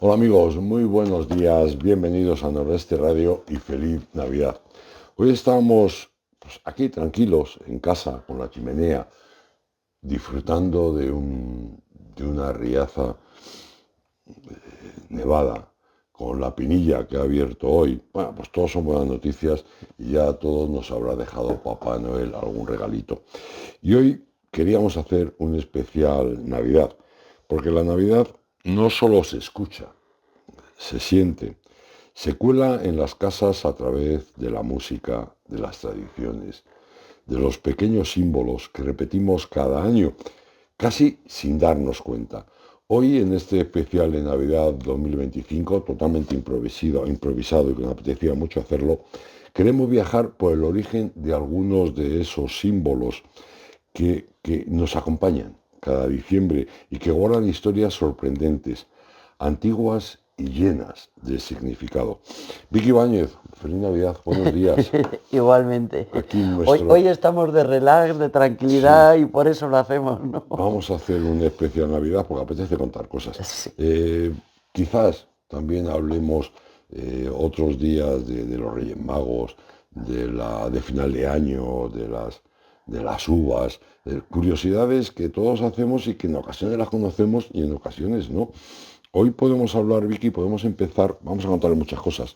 Hola amigos, muy buenos días, bienvenidos a Nordeste Radio y feliz Navidad. Hoy estamos aquí tranquilos en casa con la chimenea, disfrutando de una riaza nevada, con la pinilla que ha abierto hoy. Bueno, pues todos son buenas noticias y ya a todos nos habrá dejado Papá Noel algún regalito. Y hoy queríamos hacer un especial Navidad, porque la Navidad no solo se escucha, se siente, se cuela en las casas a través de la música, de las tradiciones, de los pequeños símbolos que repetimos cada año, casi sin darnos cuenta. Hoy en este especial de Navidad 2025, totalmente improvisado y que me apetecía mucho hacerlo, queremos viajar por el origen de algunos de esos símbolos que nos acompañan cada diciembre y que guardan historias sorprendentes, antiguas y llenas de significado. Vicky Ibáñez, feliz Navidad, buenos días. Igualmente. Aquí Hoy estamos de relax, de sí, tranquilidad y por eso lo hacemos, ¿no? vamos a hacer un especial Navidad porque apetece contar cosas. Sí. Quizás también hablemos otros días de los Reyes Magos, de final de año, de las uvas, curiosidades que todos hacemos y que en ocasiones las conocemos y en ocasiones no. Hoy podemos hablar, Vicky, podemos empezar, vamos a contar muchas cosas,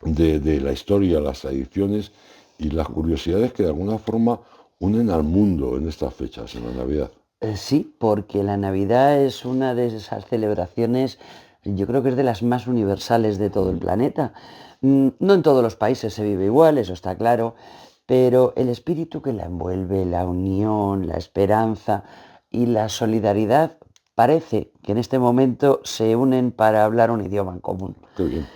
de la historia, las tradiciones y las curiosidades que de alguna forma unen al mundo en estas fechas, en la Navidad. Sí, porque la Navidad es una de esas celebraciones, yo creo que es de las más universales de todo el Mm, planeta. No en todos los países se vive igual, eso está claro, pero el espíritu que la envuelve, la unión, la esperanza y la solidaridad, parece que en este momento se unen para hablar un idioma en común. qué bien.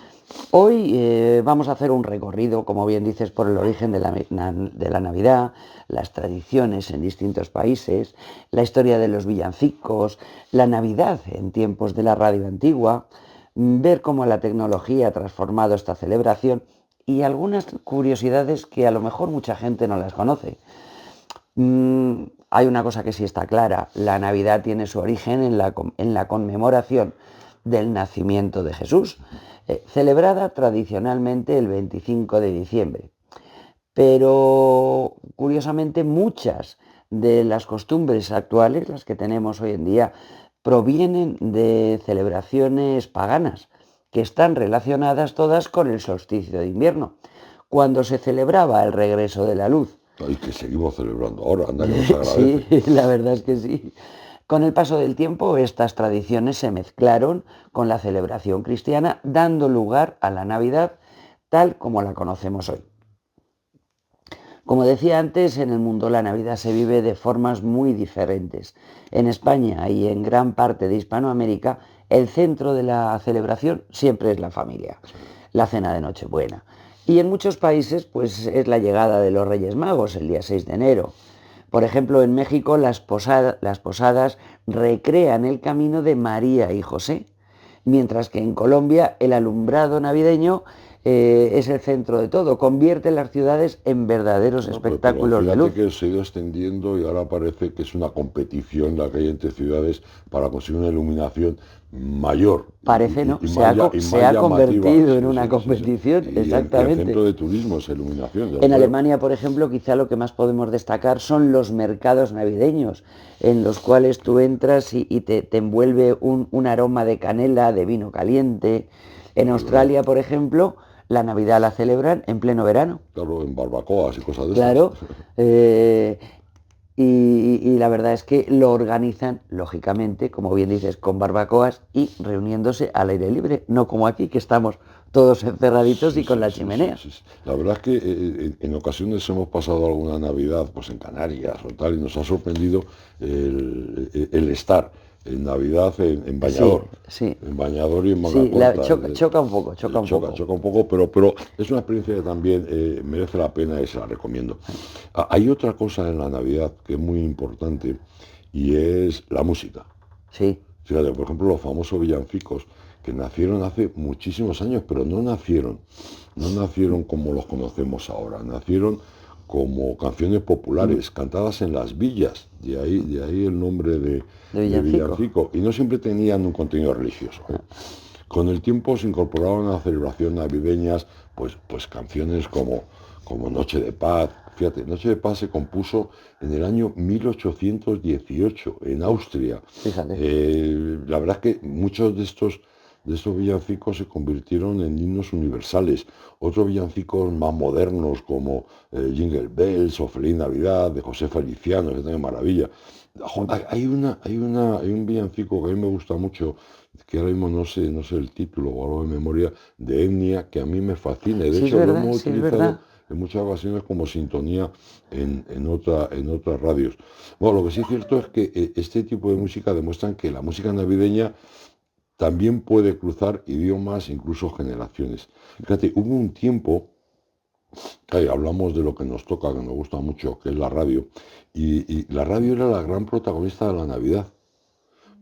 Hoy vamos a hacer un recorrido, como bien dices, por el origen de la Navidad, las tradiciones en distintos países, la historia de los villancicos, la Navidad en tiempos de la radio antigua, ver cómo la tecnología ha transformado esta celebración y algunas curiosidades que a lo mejor mucha gente no las conoce. Hay una cosa que sí está clara, la Navidad tiene su origen en la conmemoración del nacimiento de Jesús, celebrada tradicionalmente el 25 de diciembre. Pero curiosamente muchas de las costumbres actuales, las que tenemos hoy en día, provienen de celebraciones paganas, que están relacionadas todas con el solsticio de invierno, cuando se celebraba el regreso de la luz. Y que seguimos celebrando ahora, anda que nos Sí, agradece. la verdad es que sí. Con el paso del tiempo, estas tradiciones se mezclaron con la celebración cristiana, dando lugar a la Navidad tal como la conocemos hoy. Como decía antes, en el mundo la Navidad se vive de formas muy diferentes. En España y en gran parte de Hispanoamérica, el centro de la celebración siempre es la familia, la cena de Nochebuena. Y en muchos países, pues es la llegada de los Reyes Magos el día 6 de enero. Por ejemplo, en México las posadas recrean el camino de María y José, mientras que en Colombia el alumbrado navideño es el centro de todo, convierte las ciudades en verdaderos No, pero espectáculos de fíjate luz. que se ha ido extendiendo y ahora parece que es una competición la que hay entre ciudades para conseguir una iluminación mayor Parece, ¿no? y Se ha, y se más ha llamativa. convertido en Sí, una sí, sí, sí. competición, Y el centro exactamente. de turismo es iluminación, ya lo En creo. Alemania, por ejemplo, quizá lo que más podemos destacar son los mercados navideños, en los cuales tú entras y te envuelve un aroma de canela, de vino caliente. En Es verdad. Australia, por ejemplo, la Navidad la celebran en pleno verano. Claro, en barbacoas y cosas de esas. Claro. eh, y la verdad es que lo organizan, lógicamente, como bien dices, con barbacoas y reuniéndose al aire libre, no como aquí, que estamos todos encerraditos Sí, y con sí, la sí, sí, chimenea. sí, sí. La verdad es que en ocasiones hemos pasado alguna Navidad pues en Canarias o tal y nos ha sorprendido el estar en Navidad Sí, sí, en bañador y en manga sí, corta. choca un poco, choca un Choca, poco. choca un poco, pero es una experiencia que también merece la pena y se la recomiendo. Hay otra cosa en la Navidad que es muy importante y es la música. Sí, Fíjate, por ejemplo, los famosos villancicos que nacieron hace muchísimos años, pero no nacieron como los conocemos ahora, nacieron como canciones populares, cantadas en las villas, de ahí el nombre De de villancico. villancico, y no siempre tenían un contenido religioso, ¿eh? Con el tiempo se incorporaron a la celebración navideñas, pues canciones como Noche de Paz. Fíjate, Noche de Paz se compuso en el año 1818 en Austria. Fíjate. La verdad es que muchos de estos villancicos se convirtieron en himnos universales. Otros villancicos más modernos como Jingle Bells o Feliz Navidad de José Feliciano, que también maravilla. Hay un villancico que a mí me gusta mucho, que ahora mismo no sé el título o algo de memoria, de etnia, que a mí me fascina. Y de hecho lo hemos Sí es utilizado verdad. en muchas ocasiones como sintonía en otras radios. Bueno, lo que sí es cierto es que este tipo de música demuestran que la música navideña también puede cruzar idiomas, incluso generaciones. Fíjate, hubo un tiempo, claro, hablamos de lo que nos toca, que nos gusta mucho, que es la radio, y la radio era la gran protagonista de la Navidad,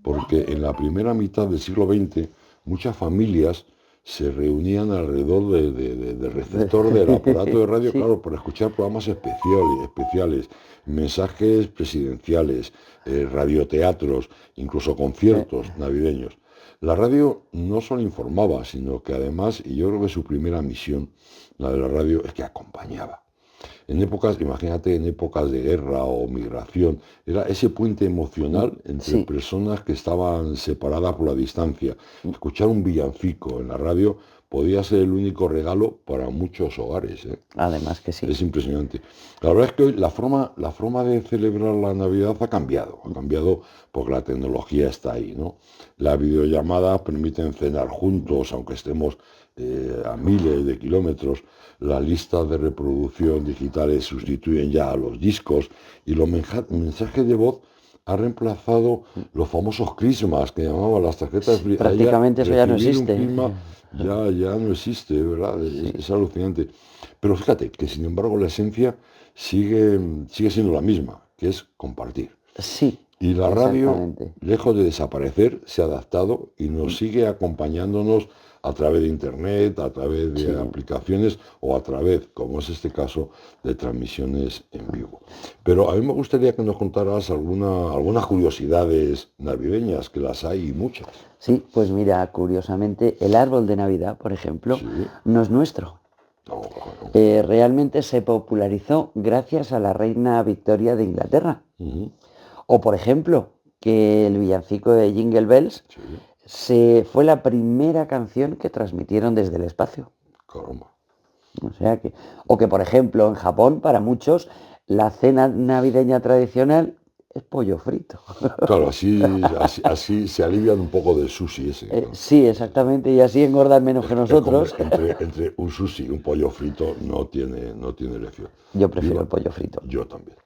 porque en la primera mitad del siglo XX muchas familias se reunían alrededor del receptor del aparato de radio, Sí, claro, para escuchar programas especiales, mensajes presidenciales, radioteatros, incluso conciertos navideños. La radio no solo informaba, sino que además, y yo creo que su primera misión, la de la radio, es que acompañaba. En épocas, imagínate, en épocas de guerra o migración, era ese puente emocional entre sí, personas que estaban separadas por la distancia. Escuchar un villancico en la radio podía ser el único regalo para muchos hogares, ¿eh? además que sí. Es impresionante. La verdad es que hoy la forma de celebrar la Navidad ha cambiado porque la tecnología está ahí, ¿no? Las videollamadas permiten cenar juntos, aunque estemos a miles de kilómetros. Las listas de reproducción digitales sustituyen ya a los discos y los mensajes de voz han reemplazado los famosos crismas que llamaban las tarjetas. Ya Prácticamente eso ya no recibir un existe. crisma ya no existe, ¿verdad? Sí, Es alucinante. Pero fíjate que sin embargo la esencia sigue siendo la misma, que es compartir. sí, Y la radio, exactamente. lejos de desaparecer, se ha adaptado y nos sigue acompañándonos a través de Internet, a través de Sí. aplicaciones o a través, como es este caso, de transmisiones en vivo. Pero a mí me gustaría que nos contaras algunas curiosidades navideñas, que las hay muchas. Sí, pues mira, curiosamente, el árbol de Navidad, por ejemplo, Sí, no es nuestro. no, claro. Realmente se popularizó gracias a la reina Victoria de Inglaterra. Ujú, O, por ejemplo, que el villancico de Jingle Bells sí, fue la primera canción que transmitieron desde el espacio. caramba. O sea que, o que, por ejemplo, en Japón, para muchos, la cena navideña tradicional es pollo frito. Claro, así se alivian un poco del sushi ese, ¿no? Sí, exactamente, y así engordan menos que Es que, hombre, nosotros. entre un sushi y un pollo frito no tiene elección. Yo prefiero el Viva, pollo frito. yo también.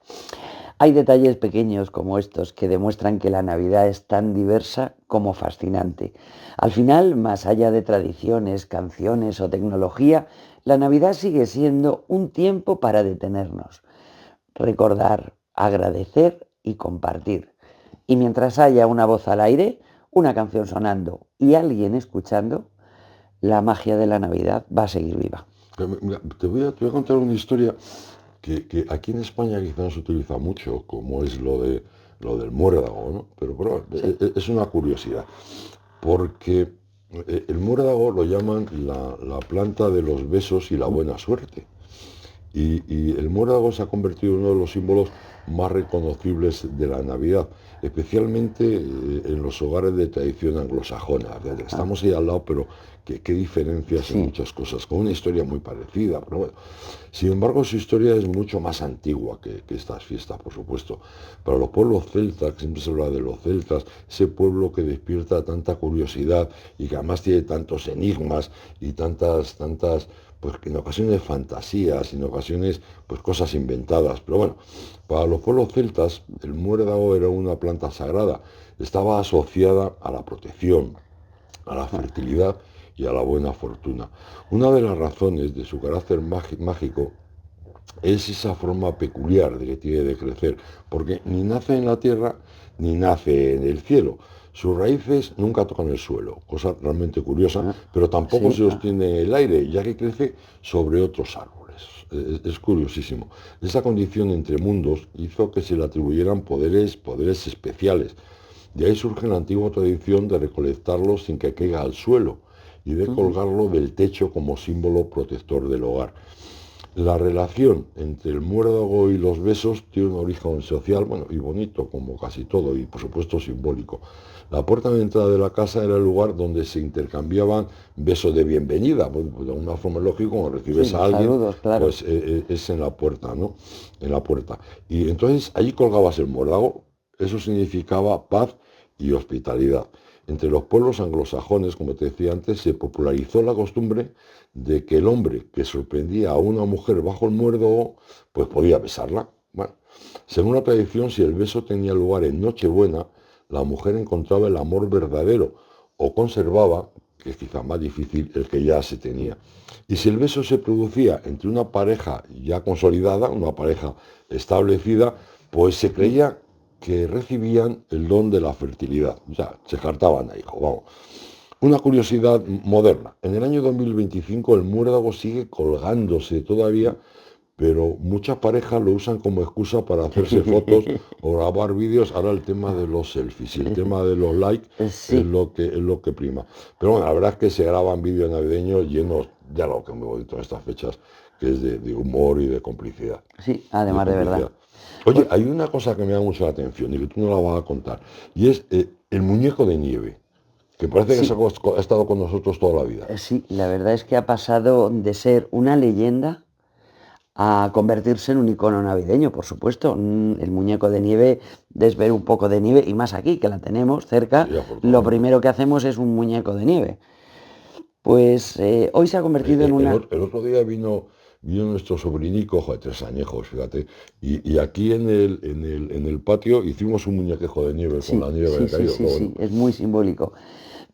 Hay detalles pequeños como estos que demuestran que la Navidad es tan diversa como fascinante. Al final, más allá de tradiciones, canciones o tecnología, la Navidad sigue siendo un tiempo para detenernos, recordar, agradecer y compartir. Y mientras haya una voz al aire, una canción sonando y alguien escuchando, la magia de la Navidad va a seguir viva. Mira, te voy a contar una historia que aquí en España quizás no se utiliza mucho, como es lo del muérdago, ¿no? Pero bueno, Sí. es una curiosidad, porque el muérdago lo llaman la planta de los besos y la buena suerte. Y el muérdago se ha convertido en uno de los símbolos más reconocibles de la Navidad, especialmente en los hogares de tradición anglosajona. Fíjate, Ah, estamos ahí al lado, pero qué diferencias en sí, muchas cosas, con una historia muy parecida. Pero bueno, sin embargo, su historia es mucho más antigua que estas fiestas, por supuesto. Para los pueblos celtas, que siempre se habla de los celtas, ese pueblo que despierta tanta curiosidad y que además tiene tantos enigmas y tantas pues que en ocasiones fantasías, en ocasiones pues cosas inventadas. Pero bueno, para los pueblos celtas el muérdago era una planta sagrada, estaba asociada a la protección, a la fertilidad y a la buena fortuna. Una de las razones de su carácter mágico es esa forma peculiar de que tiene de crecer, porque ni nace en la tierra ni nace en el cielo. Sus raíces nunca tocan el suelo, cosa realmente curiosa, ah, pero tampoco sí, se sostiene en el aire, ya que crece sobre otros árboles. Es curiosísimo. Esa condición entre mundos hizo que se le atribuyeran poderes especiales. De ahí surge la antigua tradición de recolectarlo sin que caiga al suelo y de colgarlo del techo como símbolo protector del hogar. La relación entre el muérdago y los besos tiene un origen social, bueno, y bonito, como casi todo, y por supuesto simbólico. La puerta de entrada de la casa era el lugar donde se intercambiaban besos de bienvenida. Bueno, pues de alguna forma es lógico, cuando recibes Sí, a los alguien, saludos, claro. pues es en la puerta, ¿no? En la puerta. Y entonces allí colgabas el muérdago. Eso significaba paz y hospitalidad. Entre los pueblos anglosajones, como te decía antes, se popularizó la costumbre de que el hombre que sorprendía a una mujer bajo el muérdago, pues podía besarla. Bueno, según la tradición, si el beso tenía lugar en Nochebuena, la mujer encontraba el amor verdadero o conservaba, que es quizá más difícil, el que ya se tenía. Y si el beso se producía entre una pareja ya consolidada, una pareja establecida, pues se creía que recibían el don de la fertilidad. O sea, se jartaban a hijo, vamos. Una curiosidad moderna. En el año 2025 el muérdago sigue colgándose todavía, pero muchas parejas lo usan como excusa para hacerse fotos o grabar vídeos. Ahora el tema de los selfies y el tema de los likes Sí, es lo que prima. Pero bueno, la verdad es que se graban vídeos navideños llenos, ya lo que me voy en estas fechas, que es de humor y de complicidad. sí, Y de además de verdad. complicidad. Oye, Pues, hay una cosa que me da mucho la atención y que tú no la vas a contar, y es el muñeco de nieve, que parece que sí, ha estado con nosotros toda la vida. sí, la verdad es que ha pasado de ser una leyenda a convertirse en un icono navideño, por supuesto. El muñeco de nieve, es ver un poco de nieve, y más aquí, que la tenemos cerca, Sí, lo afortunadamente. primero que hacemos es un muñeco de nieve. Pues hoy se ha convertido en una... El otro día vino nuestro sobrinico, ojo, de 3 añejos, fíjate, y aquí en el patio hicimos un muñequejo de nieve con la Sí, nieve que sí, había sí, caído. sí, Qué bueno. sí, es muy simbólico.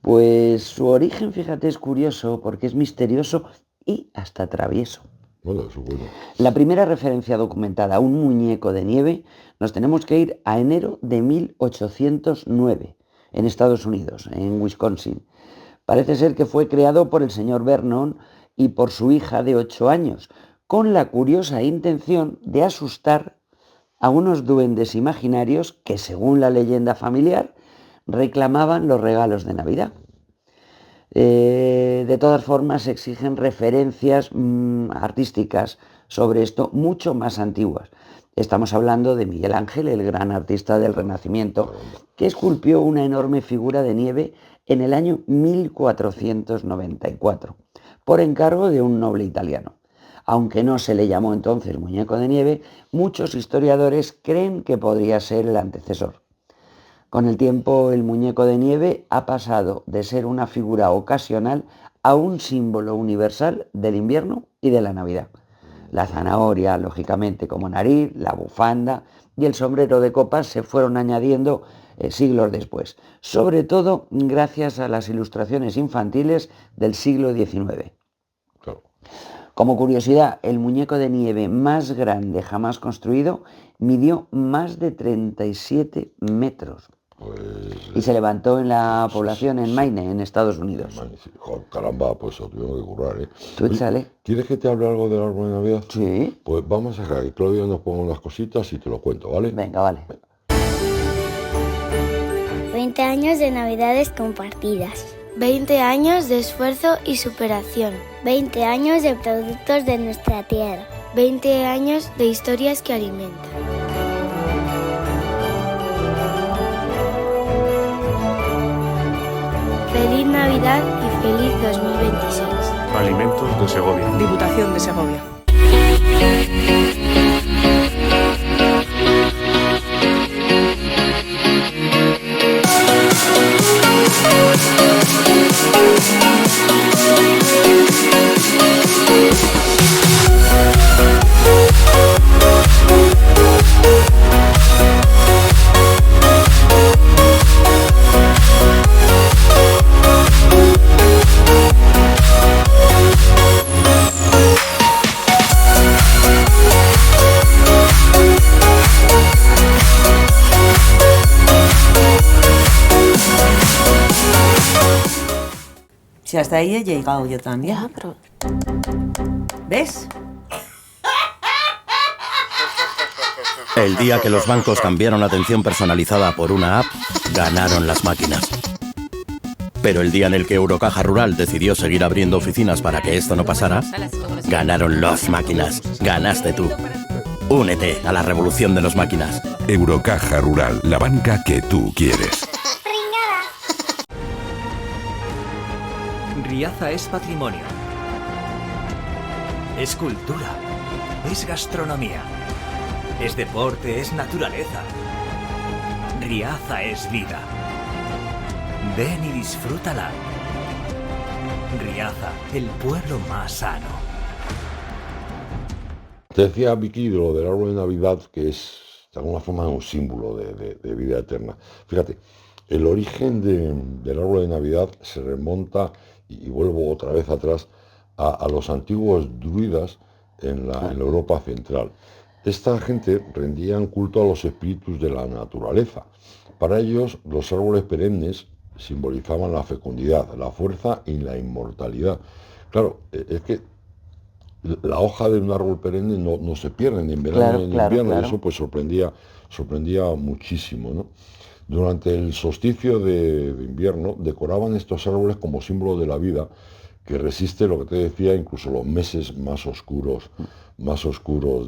Pues su origen, fíjate, es curioso porque es misterioso y hasta travieso. Bueno, eso es bueno. La primera referencia documentada a un muñeco de nieve nos tenemos que ir a enero de 1809 en Estados Unidos, en Wisconsin. Parece ser que fue creado por el señor Vernon y por su hija de 8 años, con la curiosa intención de asustar a unos duendes imaginarios que, según la leyenda familiar, reclamaban los regalos de Navidad. De todas formas, se exigen referencias artísticas sobre esto mucho más antiguas. Estamos hablando de Miguel Ángel, el gran artista del Renacimiento, Caramba. que esculpió una enorme figura de nieve en el año 1494, por encargo de un noble italiano. Aunque no se le llamó entonces muñeco de nieve, muchos historiadores creen que podría ser el antecesor. Con el tiempo, el muñeco de nieve ha pasado de ser una figura ocasional a un símbolo universal del invierno y de la Navidad. La zanahoria, lógicamente, como nariz, la bufanda y el sombrero de copas se fueron añadiendo siglos después, sobre todo gracias a las ilustraciones infantiles del siglo XIX. Claro. Como curiosidad, el muñeco de nieve más grande jamás construido midió más de 37 metros Pues, y se levantó en la población en sí, Maine, en Estados Unidos. magnífico. Jo, caramba, pues eso tuvimos que currar, ¿eh? Tú Oye, échale. ¿quieres que te hable algo del árbol de Navidad? Sí. Pues vamos a dejar que Claudia nos ponga unas cositas y te lo cuento, ¿vale? Venga, vale. 20 años de Navidades compartidas. 20 años de esfuerzo y superación. 20 años de productos de nuestra tierra. 20 años de historias que alimentan. Feliz Navidad y feliz 2026. Alimentos de Segovia. Diputación de Segovia. Si hasta ahí he llegado yo también. Ya, pero... ¿Ves? El día que los bancos cambiaron la atención personalizada por una app, ganaron las máquinas. Pero el día en el que Eurocaja Rural decidió seguir abriendo oficinas para que esto no pasara, ganaron las máquinas. Ganaste tú. Únete a la revolución de las máquinas. Eurocaja Rural, la banca que tú quieres. Riaza es patrimonio. Es cultura. Es gastronomía. Es deporte, es naturaleza. Riaza es vida. Ven y disfrútala. Riaza, el pueblo más sano. Te decía Vicky de lo del árbol de Navidad, que es de alguna forma un símbolo de vida eterna. Fíjate, el origen del árbol de Navidad se remonta, y vuelvo otra vez atrás, a los antiguos druidas en la Europa central. Esta gente rendían culto a los espíritus de la naturaleza. Para ellos, los árboles perennes simbolizaban la fecundidad, la fuerza y la inmortalidad. Claro, es que la hoja de un árbol perenne no se pierde ni en verano ni en invierno, y eso pues sorprendía muchísimo, ¿no? Durante el solsticio de invierno decoraban estos árboles como símbolo de la vida, que resiste, lo que te decía, incluso los meses más oscuros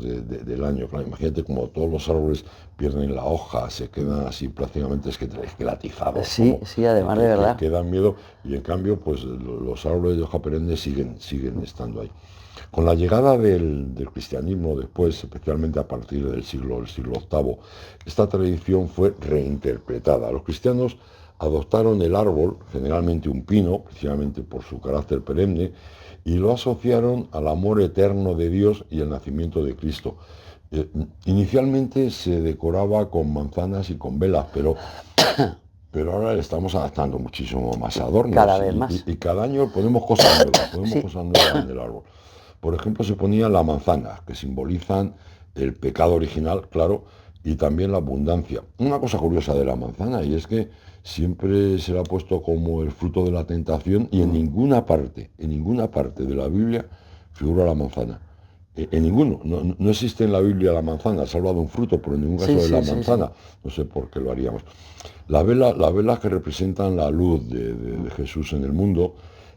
del año. Claro, imagínate como todos los árboles pierden la hoja, se quedan así prácticamente esqueletizados. Sí, además de verdad. Que dan miedo, y en cambio pues los árboles de hoja perenne siguen estando ahí. Con la llegada del cristianismo después, especialmente a partir del siglo VIII, esta tradición fue reinterpretada. Los cristianos adoptaron el árbol, generalmente un pino, precisamente por su carácter perenne, y lo asociaron al amor eterno de Dios y el nacimiento de Cristo. Inicialmente se decoraba con manzanas y con velas, pero ahora le estamos adaptando muchísimo más adornos. Cada vez más. Y cada año ponemos cosas nuevas en el árbol. Por ejemplo, se ponía la manzana, que simbolizan el pecado original, claro, y también la abundancia. Una cosa curiosa de la manzana, y es que siempre se la ha puesto como el fruto de la tentación, y en ninguna parte de la Biblia figura la manzana. En ninguno. No existe en la Biblia la manzana. Se habla de un fruto, pero en ningún caso de la manzana. Sí. No sé por qué lo haríamos. Las velas que representan la luz de Jesús en el mundo,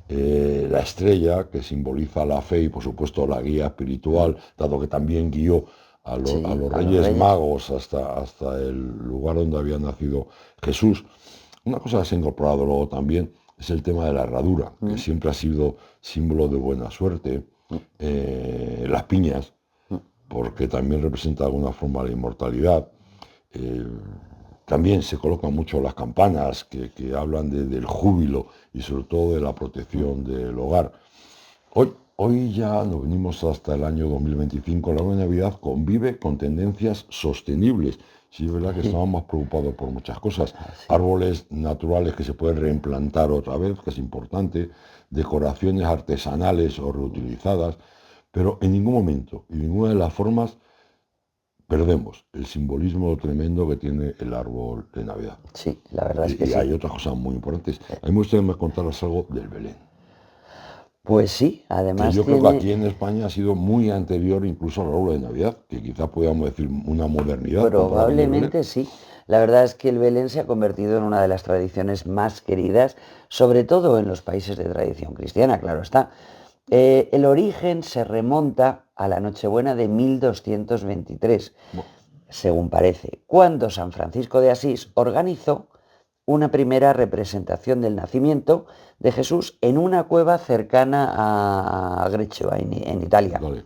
la estrella que simboliza la fe y por supuesto la guía espiritual, dado que también guió a los Reyes Magos hasta el lugar donde había nacido Jesús. Una cosa que se ha incorporado luego también es el tema de la herradura, que siempre ha sido símbolo de buena suerte. Las piñas, porque también representa de alguna forma la inmortalidad. También se colocan mucho las campanas que hablan del júbilo y sobre todo de la protección del hogar. Hoy ya nos venimos hasta el año 2025. La árbol de Navidad convive con tendencias sostenibles. Sí, es verdad que estamos más preocupados por muchas cosas. Árboles naturales que se pueden reimplantar otra vez, que es importante, decoraciones artesanales o reutilizadas, pero en ningún momento y ninguna de las formas perdemos el simbolismo tremendo que tiene el árbol de Navidad. Sí, la verdad es que sí. Y hay otras cosas muy importantes. A mí me gustaría que me contaras algo del Belén. Pues sí, además que yo creo que aquí en España ha sido muy anterior incluso al árbol de Navidad, que quizás podríamos decir una modernidad. Probablemente sí. La verdad es que el Belén se ha convertido en una de las tradiciones más queridas, sobre todo en los países de tradición cristiana, claro está. El origen se remonta a la Nochebuena de 1223, según parece, cuando San Francisco de Asís organizó una primera representación del nacimiento de Jesús en una cueva cercana a Greccio, en Italia. Vale.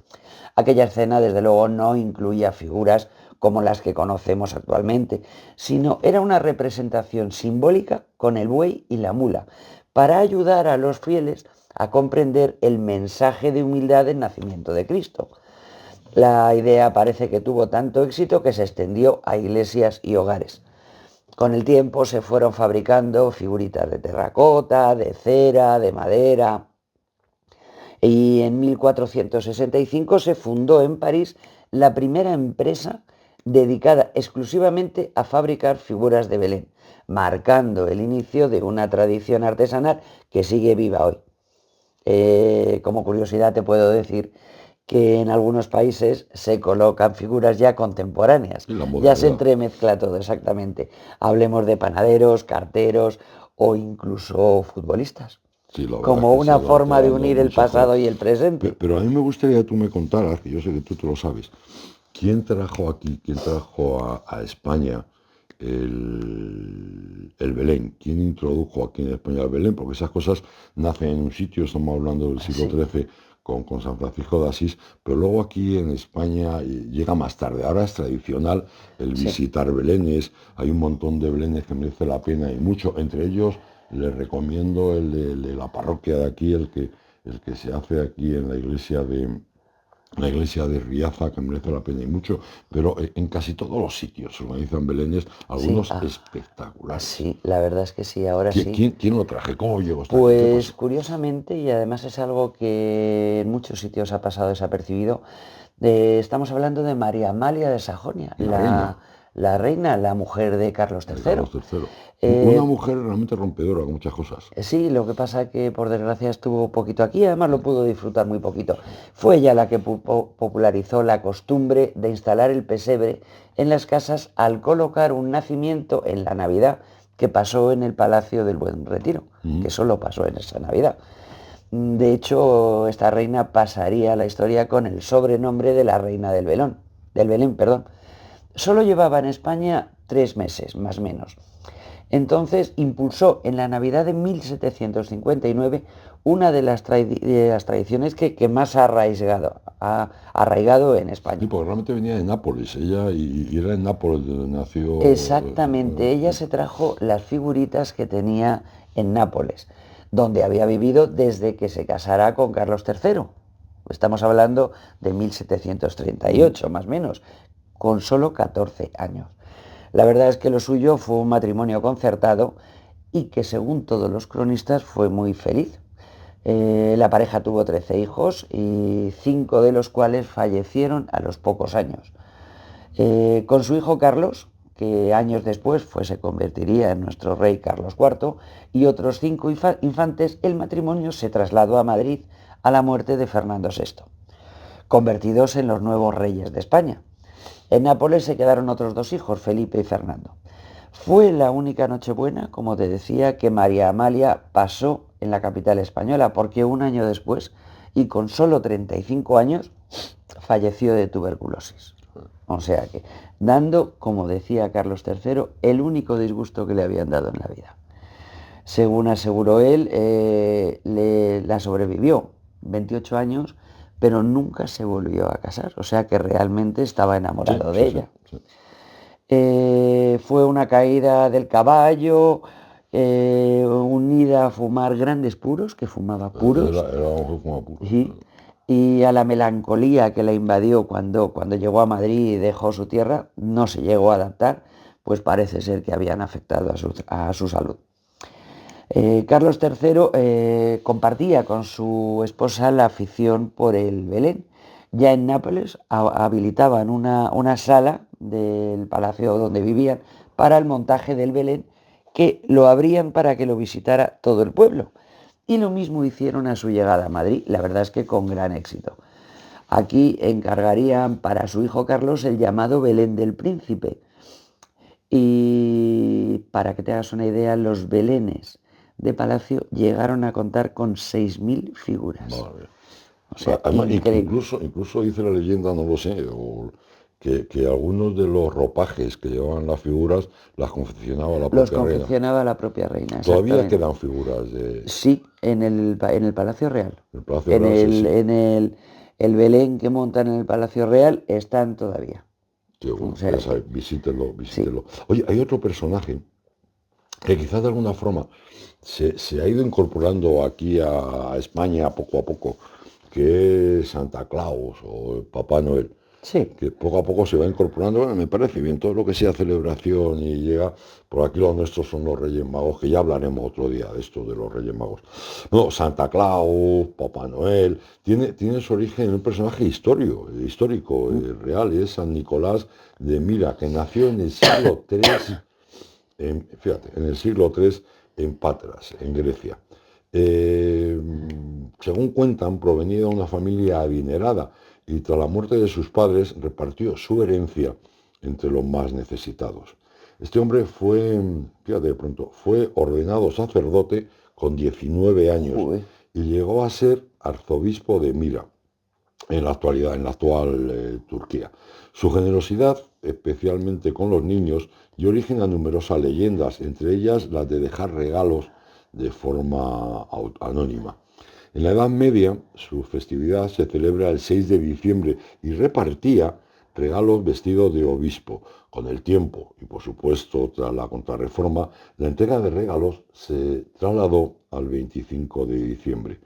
Aquella escena, desde luego, no incluía figuras como las que conocemos actualmente, sino era una representación simbólica con el buey y la mula, para ayudar a los fieles a comprender el mensaje de humildad del nacimiento de Cristo. La idea parece que tuvo tanto éxito que se extendió a iglesias y hogares. Con el tiempo se fueron fabricando figuritas de terracota, de cera, de madera, y en 1465 se fundó en París la primera empresa dedicada exclusivamente a fabricar figuras de Belén, marcando el inicio de una tradición artesanal que sigue viva hoy. Como curiosidad te puedo decir que en algunos países se colocan figuras ya contemporáneas. Y la Ya se modernidad. entremezcla todo, exactamente. Hablemos de panaderos, carteros o incluso futbolistas, Sí, la verdad como es que se una va forma de quedando unir el mucho joven. pasado y el presente. Pero a mí me gustaría que tú me contaras, que yo sé que tú te lo sabes, quién trajo a España el Belén? ¿Quién introdujo aquí en España el Belén? Porque esas cosas nacen en un sitio, estamos hablando del siglo Sí, XIII con San Francisco de Asís, pero luego aquí en España llega más tarde. Ahora es tradicional el sí. visitar Belenes, hay un montón de Belenes que merece la pena y mucho, entre ellos les recomiendo el de la parroquia de aquí, el que se hace aquí en la iglesia de Riaza, que merece la pena y mucho, pero en casi todos los sitios se organizan belenes, Sí, algunos espectaculares. sí, la verdad es que sí, ahora ¿Quién, sí. quién, quién lo traje? ¿Cómo llegó hasta aquí? ¿Qué Pues pasó? curiosamente, y además es algo que en muchos sitios ha pasado desapercibido, estamos hablando de María Amalia de Sajonia, La reina, la reina, la mujer de Carlos de III. Carlos III. Una Eh, mujer realmente rompedora con muchas cosas. Sí, lo que pasa que por desgracia estuvo poquito aquí, además lo pudo disfrutar muy poquito. Fue ella la que popularizó la costumbre de instalar el pesebre en las casas al colocar un nacimiento en la Navidad que pasó en el Palacio del Buen Retiro, Mm. que solo pasó en esa Navidad. De hecho, esta reina pasaría a la historia con el sobrenombre de la reina del Belén, perdón. Solo llevaba en España 3 meses, más o menos. Entonces impulsó en la Navidad de 1759 una de las tradiciones que más ha arraigado en Sí, España. porque realmente venía de Nápoles, ella, y era en Nápoles donde nació. Exactamente, ella se trajo las figuritas que tenía en Nápoles, donde había vivido desde que se casara con Carlos III. Estamos hablando de 1738, más o menos, con solo 14 años. La verdad es que lo suyo fue un matrimonio concertado y que según todos los cronistas fue muy feliz. La pareja tuvo 13 hijos y 5 de los cuales fallecieron a los pocos años. Con su hijo Carlos, que años después se convertiría en nuestro rey Carlos IV, y otros 5 infantes, el matrimonio se trasladó a Madrid a la muerte de Fernando VI, convertidos en los nuevos reyes de España. En Nápoles se quedaron otros 2 hijos, Felipe y Fernando. Fue la única Nochebuena, como te decía, que María Amalia pasó en la capital española, porque un año después, y con solo 35 años, falleció de tuberculosis. O sea que, dando, como decía Carlos III, el único disgusto que le habían dado en la vida. Según aseguró él, la sobrevivió 28 años, pero nunca se volvió a casar. O sea que realmente estaba Sí, enamorado de sí, sí, ella. sí. Fue una caída del caballo, unida a fumar grandes puros, que fumaba puros, Era un juego como puro. y a la melancolía que la invadió cuando llegó a Madrid y dejó su tierra, no se llegó a adaptar, pues parece ser que habían afectado a su salud. Carlos III compartía con su esposa la afición por el Belén. Ya en Nápoles habilitaban una sala del palacio donde vivían para el montaje del Belén, que lo abrían para que lo visitara todo el pueblo. Y lo mismo hicieron a su llegada a Madrid, la verdad es que con gran éxito. Aquí encargarían para su hijo Carlos el llamado Belén del Príncipe. Y para que te hagas una idea, los belenes de palacio llegaron a contar con 6.000 figuras. Vale. O sea, Además, increíble. incluso dice la leyenda, no lo sé, que algunos de los ropajes que llevaban las figuras las confeccionaba la Los propia reina. confeccionaba la propia reina, Todavía exactamente. quedan figuras de Sí, en el Palacio Real. el Palacio Real, sí, sí. El Belén que montan en el Palacio Real están todavía. Qué bueno, O sea pues, que, visítelo, sí, visítelo. Oye, hay otro personaje que quizás de alguna forma se ha ido incorporando aquí a España poco a poco, que es Santa Claus o Papá Noel, sí, que poco a poco se va incorporando. Bueno, me parece bien todo lo que sea celebración y llega. Por aquí los nuestros son los Reyes Magos, que ya hablaremos otro día de esto de los Reyes Magos. No, Santa Claus, Papá Noel, tiene su origen en un personaje histórico, real, es San Nicolás de Mira, que nació en el siglo III, fíjate, en el siglo III en Patras, en Grecia. Según cuentan, provenía de una familia adinerada y tras la muerte de sus padres repartió su herencia entre los más necesitados. Este hombre fue, fíjate de pronto, fue ordenado sacerdote con 19 años y llegó a ser arzobispo de Mira, en la actualidad, en la actual Turquía. Su generosidad, especialmente con los niños, dio origen a numerosas leyendas, entre ellas las de dejar regalos de forma anónima. En la Edad Media, su festividad se celebra el 6 de diciembre y repartía regalos vestidos de obispo. Con el tiempo, y por supuesto tras la Contrarreforma, la entrega de regalos se trasladó al 25 de diciembre.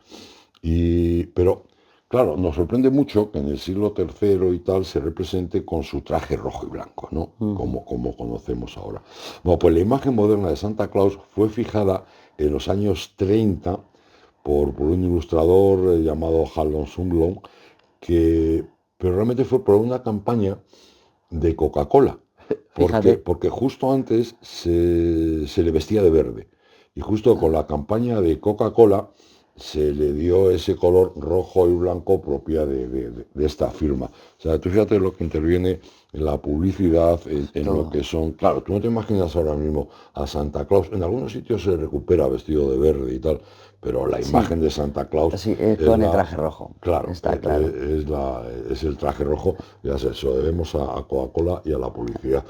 Pero, claro, nos sorprende mucho que en el siglo III y tal se represente con su traje rojo y blanco, ¿no? Como conocemos ahora. Bueno, pues la imagen moderna de Santa Claus fue fijada en los años 30 por un ilustrador llamado Haldon Sundblom, pero realmente fue por una campaña de Coca-Cola, porque justo antes se le vestía de verde, y justo con la campaña de Coca-Cola se le dio ese color rojo y blanco propia de esta firma. O sea, tú fíjate lo que interviene en la publicidad, en lo que son... Claro, tú no te imaginas ahora mismo a Santa Claus. En algunos sitios se recupera vestido de verde y tal, pero la imagen de Santa Claus... Sí, con el traje rojo. Claro, está claro. Es el traje rojo, ya sé, eso debemos a Coca-Cola y a la publicidad.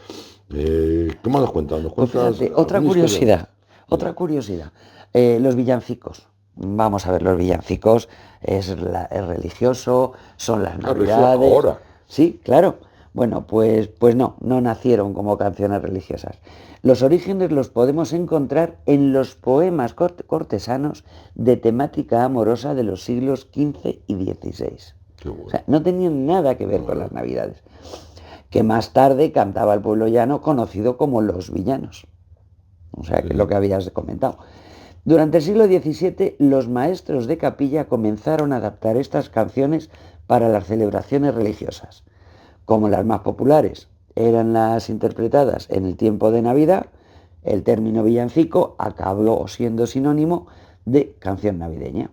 ¿Qué más nos cuentas? Pues fíjate, otra curiosidad. Los villancicos. Vamos a ver, los villancicos es religioso, son las navidades. Ahora. Sí, claro. Bueno, pues no nacieron como canciones religiosas. Los orígenes los podemos encontrar en los poemas cortesanos de temática amorosa de los siglos XV y XVI. Bueno. O sea, no tenían nada que ver con las navidades, que más tarde cantaba el pueblo llano conocido como los villanos. O sea, que es lo que habías comentado. Durante el siglo XVII, los maestros de capilla comenzaron a adaptar estas canciones para las celebraciones religiosas. Como las más populares eran las interpretadas en el tiempo de Navidad, el término villancico acabó siendo sinónimo de canción navideña.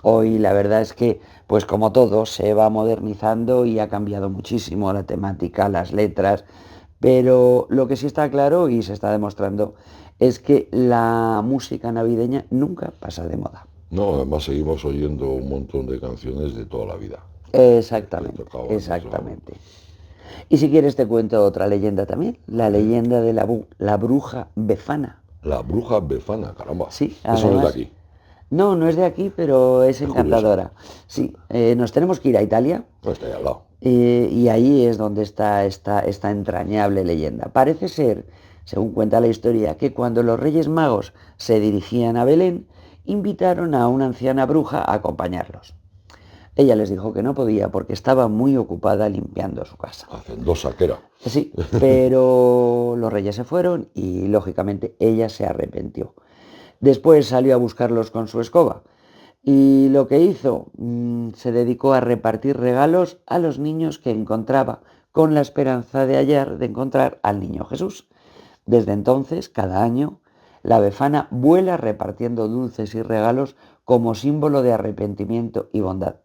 Hoy la verdad es que, pues como todo, se va modernizando y ha cambiado muchísimo la temática, las letras, pero lo que sí está claro y se está demostrando es que la música navideña nunca pasa de moda. No, además seguimos oyendo un montón de canciones de toda la vida. Exactamente. Y si quieres te cuento otra leyenda también, la leyenda de la bruja Befana. La bruja Befana, caramba. Sí, eso no es de aquí. No es de aquí, pero es encantadora. Sí, nos tenemos que ir a Italia. Pues está ahí al lado. Y ahí es donde está esta entrañable leyenda. Parece ser, según cuenta la historia, que cuando los Reyes Magos se dirigían a Belén, invitaron a una anciana bruja a acompañarlos. Ella les dijo que no podía porque estaba muy ocupada limpiando su casa. Hacendosa que era. Sí, pero los reyes se fueron y, lógicamente, ella se arrepintió. Después salió a buscarlos con su escoba y lo que hizo, se dedicó a repartir regalos a los niños que encontraba con la esperanza de encontrar al niño Jesús. Desde entonces, cada año, la Befana vuela repartiendo dulces y regalos como símbolo de arrepentimiento y bondad.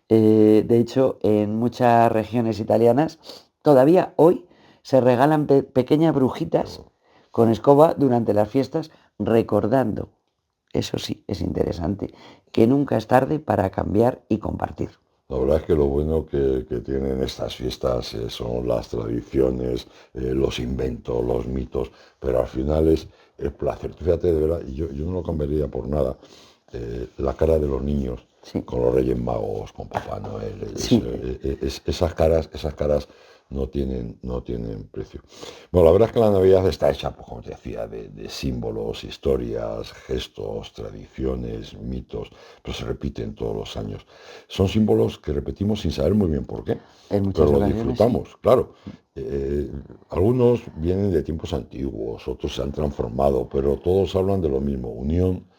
De hecho, en muchas regiones italianas, todavía hoy se regalan pequeñas brujitas con escoba durante las fiestas, recordando, eso sí, es interesante, que nunca es tarde para cambiar y compartir. La verdad es que lo bueno que tienen estas fiestas son las tradiciones, los inventos, los mitos, pero al final es el placer. Fíjate, de verdad, yo no lo cambiaría por nada, la cara de los niños, sí, con los Reyes Magos, con Papá Noel, sí, esas caras no tienen precio. Bueno, la verdad es que la Navidad está hecha, pues, como te decía, de símbolos, historias, gestos, tradiciones, mitos, pero se repiten todos los años. Son símbolos que repetimos sin saber muy bien por qué, pero los disfrutamos, sí, claro. Algunos vienen de tiempos antiguos, otros se han transformado, pero todos hablan de lo mismo: unión,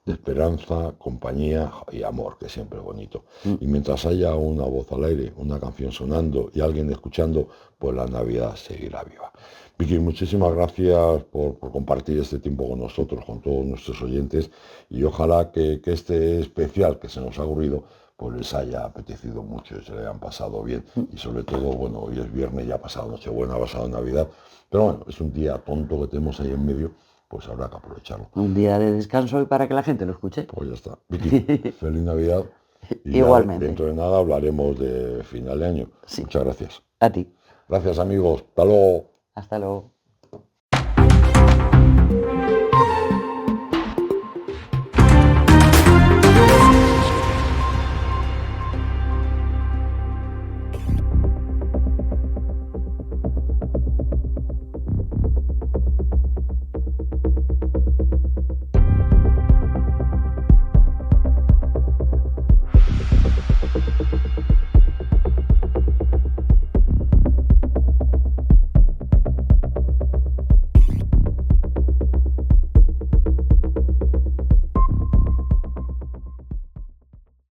de esperanza, compañía y amor, que siempre es bonito. Y mientras haya una voz al aire, una canción sonando y alguien escuchando, pues la Navidad seguirá viva. Vicky, muchísimas gracias por compartir este tiempo con nosotros, con todos nuestros oyentes, y ojalá que este especial que se nos ha ocurrido pues les haya apetecido mucho y se le hayan pasado bien. Y sobre todo, bueno, hoy es viernes, ya ha pasado Nochebuena, ha pasado Navidad, pero bueno, es un día tonto que tenemos ahí en medio, pues habrá que aprovecharlo. Un día de descanso y para que la gente lo escuche. Pues ya está. Vicky, feliz Navidad. Y Igualmente. dentro de nada hablaremos de final de año. Sí. Muchas gracias. A ti. Gracias, amigos. Hasta luego. Hasta luego.